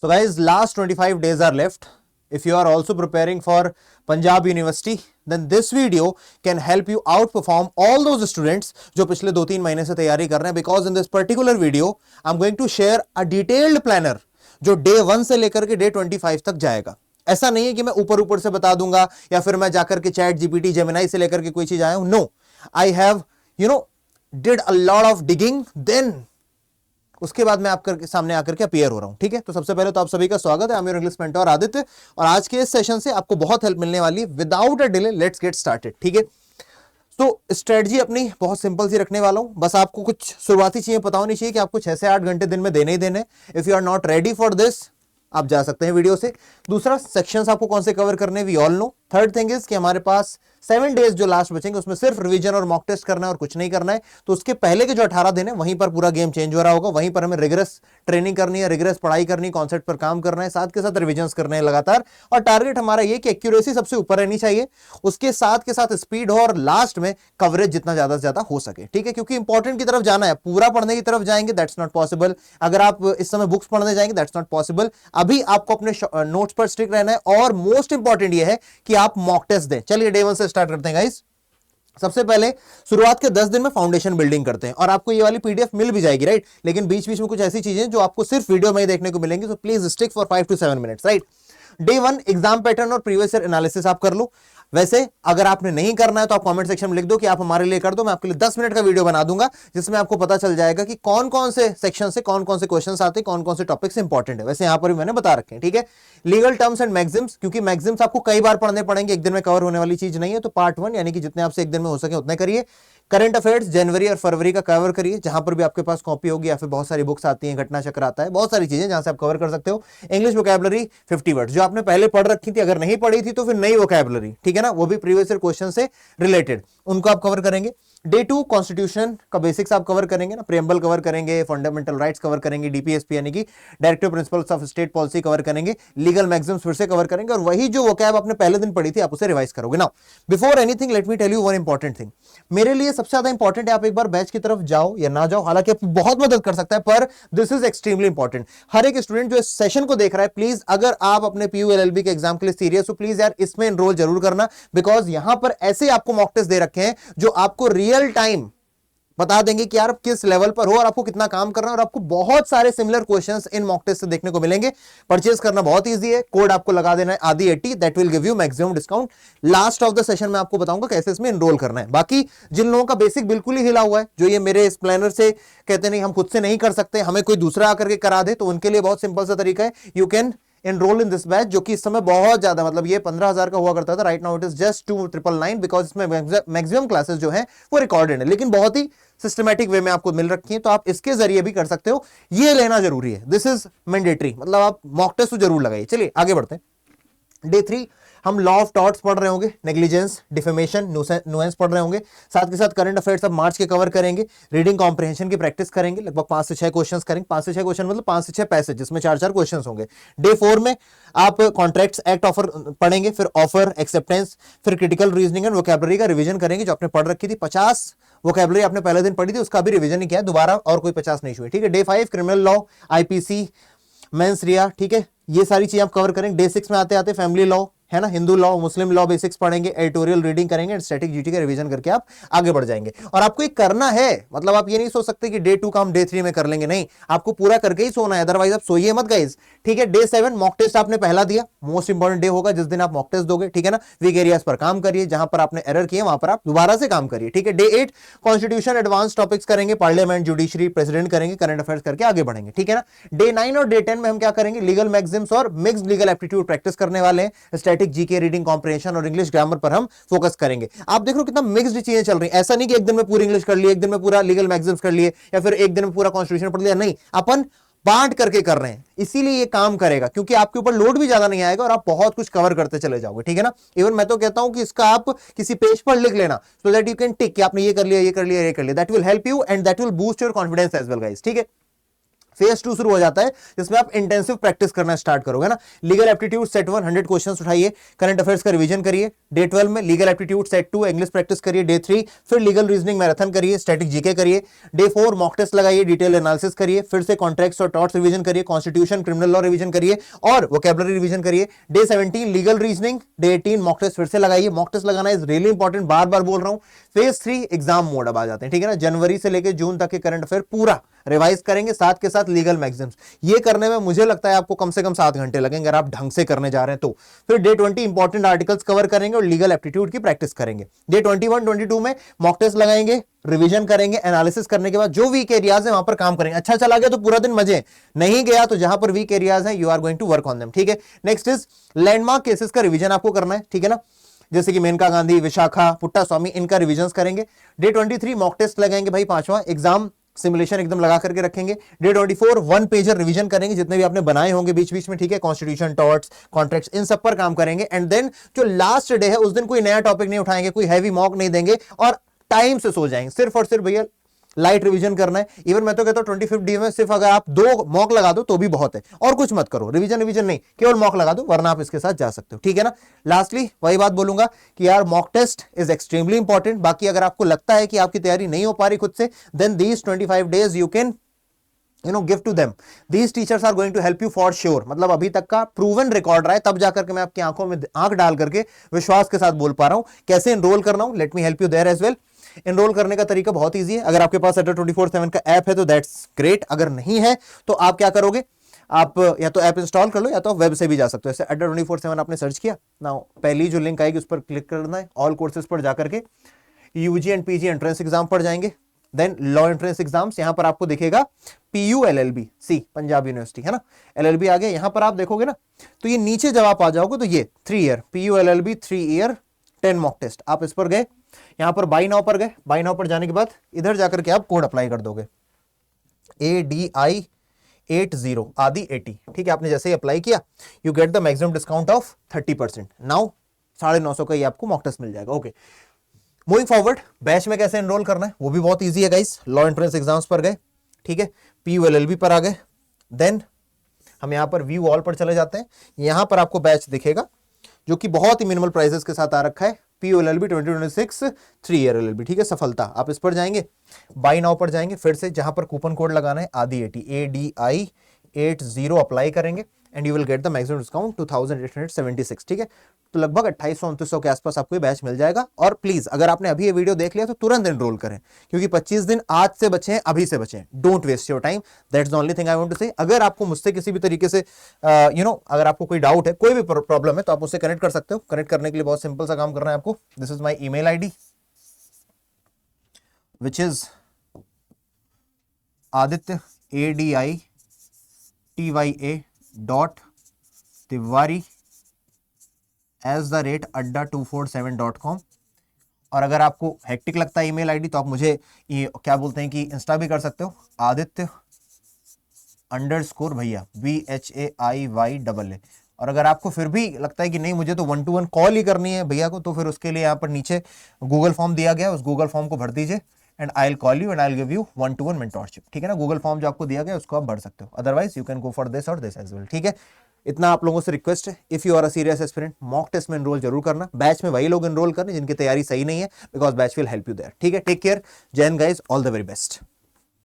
So guys, last 25 days are left. If you are also preparing for Punjab University, then this video can help you outperform all those students जो पिछले 2-3 महीने से तैयारी कर रहे हैं. Because in this particular video, I'm going to share a detailed planner जो day 1 से लेकर के day 25 तक जाएगा. ऐसा नहीं है कि मैं ऊपर ऊपर से बता दूंगा या फिर मैं जाकर के चैट जीपीटी जेमिनाई से लेकर के कोई चीज आया हूं. No, I have did a lot of digging, then उसके बाद मैं आपके सामने आकर के अपीयर हो रहा हूं. ठीक है, तो सबसे पहले तो आप सभी का स्वागत है. I am your English mentor Aditya, और आज के इस सेशन से आपको बहुत हेल्प मिलने वाली है. Without a delay let's get started. ठीक है, तो स्ट्रेटजी अपनी बहुत सिंपल सी रखने वाला हूं. बस आपको कुछ शुरुआती चीजें पता होनी चाहिए कि आपको 6 से 8 घंटे दिन में देने ही देने. If you are not ready for this, आप जा सकते हैं वीडियो से. दूसरा, सेक्शंस आपको कौन से कवर करने, we all know. Third thing is कि हमारे पास 7 डेज जो लास्ट बचेंगे उसमें सिर्फ रिवीजन और मॉक टेस्ट करना है और कुछ नहीं करना है. तो उसके पहले के जो 18 दिन है वहीं पर पूरा गेम चेंज हो रहा होगा. वहीं पर हमें रिगरस ट्रेनिंग करनी है, रिगरस पढ़ाई करनी है, कॉन्सेप्ट पर काम करना है, साथ के साथ रिविजन्स करने हैं लगातार. और टारगेट हमारा ये कि एक्यूरेसी सबसे ऊपर रहनी चाहिए, उसके साथ के साथ स्पीड हो, और लास्ट में कवरेज जितना ज्यादा से ज्यादा हो सके. ठीक है, क्योंकि इंपॉर्टेंट की तरफ जाना है. पूरा पढ़ने की तरफ जाएंगे दैट्स नॉट पॉसिबल. अगर आप इस समय बुक्स पढ़ने जाएंगे दैट्स नॉट पॉसिबल. अभी आपको अपने नोट्स पर स्टिक रहना है, और मोस्ट इंपॉर्टेंट ये है कि आप मॉक टेस्ट दें. चलिए डे 1 से स्टार्ट करते हैं गाइस. सबसे पहले शुरुआत के 10 दिन में फाउंडेशन बिल्डिंग करते हैं, और आपको ये वाली पीडीएफ मिल भी जाएगी, राइट. लेकिन बीच बीच में कुछ ऐसी चीजें जो आपको सिर्फ वीडियो में ही देखने को मिलेंगी, तो please stick for 5 to 7 minutes, right. Day 1 exam pattern और प्रीवियस ईयर एनालिसिस आप कर लो. वैसे अगर आपने नहीं करना है तो आप कमेंट सेक्शन में लिख दो कि आप हमारे लिए कर दो. मैं आपके लिए 10 मिनट का वीडियो बना दूंगा जिसमें आपको पता चल जाएगा कि कौन कौन से सेक्शन से कौन कौन से क्वेश्चंस आते हैं, कौन कौन से टॉपिक्स इंपॉर्टेंट है. वैसे यहां पर भी मैंने बता रखे हैं. ठीक है, लीगल टर्म्स एंड मैक्सिम्स, क्योंकि मैक्सिम्स आपको कई बार पढ़ने पड़ेंगे, एक दिन में कवर होने वाली चीज नहीं है. तो पार्ट 1 यानी कि जितने आपसे एक दिन में हो सके उतने करिए. करंट अफेयर्स जनवरी और फरवरी का कवर करिए, जहां पर भी आपके पास कॉपी होगी या फिर बहुत सारी बुक्स आती हैं, घटना चक्र आता है, बहुत सारी चीजें जहां से आप कवर कर सकते हो. इंग्लिश वोकैबुलरी 50 वर्ड्स जो आपने पहले पढ़ रखी थी, अगर नहीं पढ़ी थी तो फिर नई वोकैबुलरी, ठीक है ना, वो भी प्रीवियस ईयर क्वेश्चन से रिलेटेड, उनको आप कवर करेंगे. डे 2 कॉन्स्टिट्यूशन का बेसिक्स आप कवर करेंगे ना, प्रियम्बल कवर करेंगे, फंडामेंटल राइट्स कवर करेंगे, डीपीएसपी यानी कि directive principles of state policy cover करेंगे, लीगल मैक्सिम्स फिर से कवर करेंगे, और वही जो वोकैब आपने पहले दिन पढ़ी थी आप उसे रिवाइज करोगे. Now before anything let me tell you one important thing. मेरे लिए सबसे ज्यादा इंपॉर्टेंट है आप एक बार बैच की तरफ जाओ या ना जाओ, हालांकि आपकी बहुत मदद कर सकता है, पर दिस इज एक्सट्रीमली इंपॉर्टेंट. हर एक स्टूडेंट जो इस सेशन को देख रहा है, प्लीज अगर आप अपने पीयू एलएलबी के एग्जाम के लिए सीरियस हो, प्लीज यार इसमें एनरोल जरूर करना. बिकॉज यहां पर ऐसे आपको मॉक टेस्ट दे रखे हैं जो आपको रियल टाइम बता देंगे कि यार किस लेवल पर हो और आपको कितना काम करना है, और आपको बहुत सारे सिमिलर क्वेश्चंस इन मॉक टेस्ट से देखने को मिलेंगे. परचेज करना बहुत इजी है, कोड आपको लगा देना है ADI80, that will give you maximum discount. Last of the session में आपको बताऊंगा कैसे इसमें एनरोल करना है. बाकी जिन लोगों का बेसिक बिल्कुल ही हिला हुआ है, जो ये मेरे इस प्लानर से कहते नहीं हम खुद से नहीं कर सकते, हमें कोई दूसरा आकर के करा दे, तो उनके लिए बहुत सिंपल सा तरीका है. You can enrol in this batch, जो कि इस समय बहुत ज्यादा, मतलब ये 15,000 का हुआ करता था, right now it is just 2,999, because इसमें मैक्सिमम क्लासेस जो है वो रिकॉर्डेड है, लेकिन बहुत ही सिस्टमैटिक वे में आपको मिल रखी है. तो आप इसके जरिए भी कर सकते हो, ये लेना जरूरी है, दिस इज मैंडेटरी, मतलब आप मॉक टेस्ट तो जरूर लगाइए. चलिए आगे बढ़ते हैं. डे 3 हम लॉ ऑफ टॉर्ट्स पढ़ रहे होंगे, नेग्लिजेंस, डिफेमेशन, नुएंस पढ़ रहे होंगे, साथ के साथ करंट अफेयर्स अब मार्च के कवर करेंगे. रीडिंग कॉम्प्रिहेंशन की प्रैक्टिस करेंगे, लगभग 5 से 6 क्वेश्चंस करेंगे. 5 से 6 क्वेश्चन मतलब 5 से 6 पैसेज जिसमें 4-4 क्वेश्चंस होंगे. डे 4 में आप कॉन्ट्रैक्ट्स एक्ट ऑफर पढ़ेंगे, फिर ऑफर, एक्सेप्टेंस, फिर क्रिटिकल रीजनिंग एंड वोकैबुलरी का रिवीजन करेंगे, जो आपने पढ़ रखी थी. 50 वोकैबुलरी आपने पहले दिन पढ़ी थी, उसका भी रिवीजन ही किया है दोबारा, और कोई 50 नहीं हुए. ठीक है, day 5 criminal law, IPC, mains रिया, ठीक है, ये सारी चीजें आप कवर करेंगे. डे 6 में आते आते फैमिली लॉ है ना, हिंदू लॉ, मुस्लिम लॉ बेसिक्स पढ़ेंगे, एडिटोरियल रीडिंग करेंगे, एंड स्टैटिक जीटी का रिवीजन करके आप आगे बढ़ जाएंगे. और आपको ये करना है, मतलब आप ये नहीं सोच सकते कि डे 2 का हम डे 3 में कर लेंगे, नहीं, आपको पूरा करके ही सोना है, अदरवाइज आप सोइए मत गाइस. ठीक है, डे 7 मॉक टेस्ट आपने पहला दिया, मोस्ट इंपॉर्टेंट डे होगा जिस दिन आप मॉक टेस्ट दोगे. ठीक है ना, वीक एरियाज पर काम करिए, जहां पर आपने एरर किए वहां पर आप दोबारा से काम करिए. ठीक है, डे 8 कॉन्स्टिट्यूशन एडवांस टॉपिक्स करेंगे, पार्लियामेंट, जुडिशरी, प्रेसिडेंट करेंगे, करंट अफेयर्स करके आगे बढ़ेंगे. ठीक है ना, डे 9 और डे 10 में हम क्या करेंगे, लीगल मैक्सिम्स और मिक्स्ड लीगल एप्टीट्यूड प्रैक्टिस करने वाले हैं. स्टैटिक जीके, रीडिंग कॉम्प्रिहेंशन और इंग्लिश ग्रामर पर हम फोकस करेंगे. आप देख रहे हो कितना मिक्स्ड चीजें चल रही हैं. ऐसा नहीं कि एक दिन में पूरी इंग्लिश कर लिए, एक दिन में पूरा लीगल मैक्सिम्स कर लिए, या फिर एक दिन में पूरा कॉन्स्टिट्यूशन पढ़ लिया, नहीं, अपन बांट करके कर रहे हैं. इसीलिए ये काम करेगा, क्योंकि आपके ऊपर लोड भी ज्यादा नहीं आएगा और आप बहुत कुछ कवर करते चले जाओगे. ठीक है ना, इवन मैं तो कहता हूं कि इसका आप किसी पेज पर लिख लेना, सो दैट यू कैन टिक कि आपने ये कर लिया, ये कर लिया, ये कर लिया. That will help you and that will boost your confidence as well guys. ठीक है, फेज 2 शुरू हो जाता है जिसमें आप इंटेंसिव प्रैक्टिस करना स्टार्ट करोगे ना। लीगल एप्टीट्यूड सेट 1 100 क्वेश्चंस उठाइए, करंट अफेयर्स का रिवीजन करिए। डे 12 में legal aptitude set 2 English practice करिए। डे 3 फिर लीगल रीजनिंग मैराथन करिए, स्टैटिक जीके करिए। डे 4 मॉक टेस्ट लगाइए, डिटेल एनालिसिस करिए, फिर से कॉन्ट्रैक्ट्स और टॉर्ट्स रिवीजन करिए, कॉन्स्टिट्यूशन क्रिमिनल लॉ रिवीजन करिए और वोकैबुलरी रिवीजन करिए। Day 17 legal reasoning, day 18 mock test फिर से लगाइए। मॉक टेस्ट लगाना इज रियली इंपॉर्टेंट, बार बार बोल रहा हूं। फेज 3 एग्जाम मोड अब आ जाते हैं, ठीक है ना। जनवरी से लेकर जून तक के करंट अफेयर पूरा रिवाइज करेंगे, साथ के साथ लीगल मैगजीन्स। ये करने में मुझे लगता है आपको कम से कम 7 घंटे लगेंगे अगर आप ढंग से करने जा रहे हैं तो। फिर डे 20 इंपॉर्टेंट आर्टिकल्स कवर करेंगे और लीगल एप्टीट्यूड की प्रैक्टिस करेंगे। डे 21 22 में मॉक टेस्ट लगाएंगे, रिवीजन करेंगे, एनालिसिस करने के बाद जो वीक एरियाज है वहां पर काम करेंगे। अच्छा चला गया तो पूरा दिन मजे, नहीं गया तो जहां पर वीक एरियाज है you are going to work on them, ठीक है। नेक्स्ट इज लैंडमार्क केसेस का रिवीजन आपको करना है, ठीक है ना। जैसे कि मेनका गांधी, विशाखा, पुट्टा स्वामी, इनका रिवीजन करेंगे। डे 23 मॉक टेस्ट लगाएंगे भाई, 5वां एग्जाम सिमुलेशन एकदम लगा करके रखेंगे। डे 24 1 पेजर रिवीजन करेंगे जितने भी आपने बनाए होंगे बीच बीच में, ठीक है। कॉन्स्टिट्यूशन, टॉर्ट्स, कॉन्ट्रैक्ट्स, इन सब पर काम करेंगे। एंड देन जो लास्ट डे है उस दिन कोई नया टॉपिक नहीं उठाएंगे, कोई हैवी मॉक नहीं देंगे और टाइम से सो जाएंगे। सिर्फ और सिर्फ भैया लाइट रिवीजन करना है। इवन मैं तो कहता हूं 25 डे में सिर्फ अगर आप 2 मॉक लगा दो तो भी बहुत है, और कुछ मत करो, रिवीजन नहीं, केवल मॉक लगा दो, वरना आप इसके साथ जा सकते हो, ठीक है ना। लास्टली वही बात बोलूंगा कि यार mock test is extremely important. बाकी अगर आपको लगता है कि आपकी तैयारी नहीं हो पा रही खुद से, then these 25 days you can give to them. These teachers are going to help you for sure. मतलब अभी तक का प्रूवन रिकॉर्ड रहा है, तब जाकर के मैं आपकी आंखों में आंख डाल करके विश्वास के साथ बोल पा रहा हूं। कैसे एनरोल करना हूं, let me help you there as well. Enroll करने का तरीका बहुत ईजी है। अगर आपके पास अड्डा 24/7 का ऐप है तो दैट्स ग्रेट। अगर नहीं है तो आप क्या करोगे, आप या तो ऐप इंस्टॉल कर लो या तो वेब से भी जा सकते हो। ऐसे अड्डा 24/7 आपने सर्च किया ना, पहली जो लिंक आएगी उस पर क्लिक करना है। ऑल कोर्सेज पर जाकर के UG and PG entrance exam पर जाएंगे, देन लॉ एंट्रेंस एग्जाम्स। यहां पर आपको दिखेगा PU LLB सी पंजाब यूनिवर्सिटी, है ना। LLB आ गया, यहां पर आप देखोगे ना तो ये नीचे जब आप आ जाओगे तो ये 3 year PU LLB 3 year 10 mock test, आप इस पर गए, यहां पर बाई नाउ पर गए। बाई नाउ पर जाने के बाद इधर जाकर के आप कोड अप्लाई कर दोगे ADI 80 आदि 80, ठीक है। आपने जैसे ही अप्लाई किया you get the maximum discount of 30%। Now 950 का ये आपको मॉक टेस्ट मिल जाएगा। ओके, मूविंग फॉरवर्ड, बैच में कैसे एनरोल करना है वो भी बहुत इजी है गाइस। लॉ एंट्रेंस एग्जाम्स पर गए, ठीक है, PU LLB पर आ गए, देन हम यहां पर व्यू ऑल पर चले जाते हैं। यहां पर आपको बैच दिखेगा जो कि बहुत ही मिनिमल प्राइसेस के साथ आ रखा है, PU LLB 2026 3 ईयर LLB, ठीक है, सफलता। आप इस पर जाएंगे, बाई नाउ पर जाएंगे, फिर से जहां पर कूपन कोड लगाना है आदि 80 ADI 80 अप्लाई करेंगे and you will get the maximum discount 2876, ठीक है। तो लगभग 2800-2900 के आसपास आपको ये बैच मिल जाएगा। और प्लीज अगर आपने अभी ये वीडियो देख लिया तो तुरंत एनरोल करें, क्योंकि 25 दिन आज से बचे हैं, अभी से बचे हैं। Don't waste your time, that's the only thing I want to say. अगर आपको मुझसे किसी भी तरीके से अगर आपको कोई डाउट है, कोई भी प्रॉब्लम है, तो आप मुझसे कनेक्ट कर सकते हो। कनेक्ट करने के लिए बहुत सिंपल सा काम करना है आपको। This is my email ID which is Aditya ADITYA.tiwari@adda247.com। और अगर आपको हेक्टिक लगता है ईमेल ID तो आप मुझे क्या बोलते हैं कि इंस्टा भी कर सकते हो, आदित्य_ भैया VHAIYAA। और अगर आपको फिर भी लगता है कि नहीं मुझे तो 1-to-1 कॉल ही करनी है भैया को, तो फिर उसके लिए यहाँ पर नीचे गूगल फॉर्म दिया गया, उस गूगल फॉर्म को भर दीजिए and I will call you and I will give you 1-to-1 mentorship, ठीक है ना। गूगल फॉर्म जो आपको दिया गया उसको आप भर सकते हो, otherwise you can go for this और दिस एज वेल, ठीक है। इतना आप लोगों से रिक्वेस्ट है, if you are a serious aspirant, mock test में एनरोल जरूर करना। बैच में वही लोग एनरोल करना जिनकी तैयारी सही नहीं है, because batch will help you there, ठीक है। टेक केयर, जय हिंद guys, all the very best.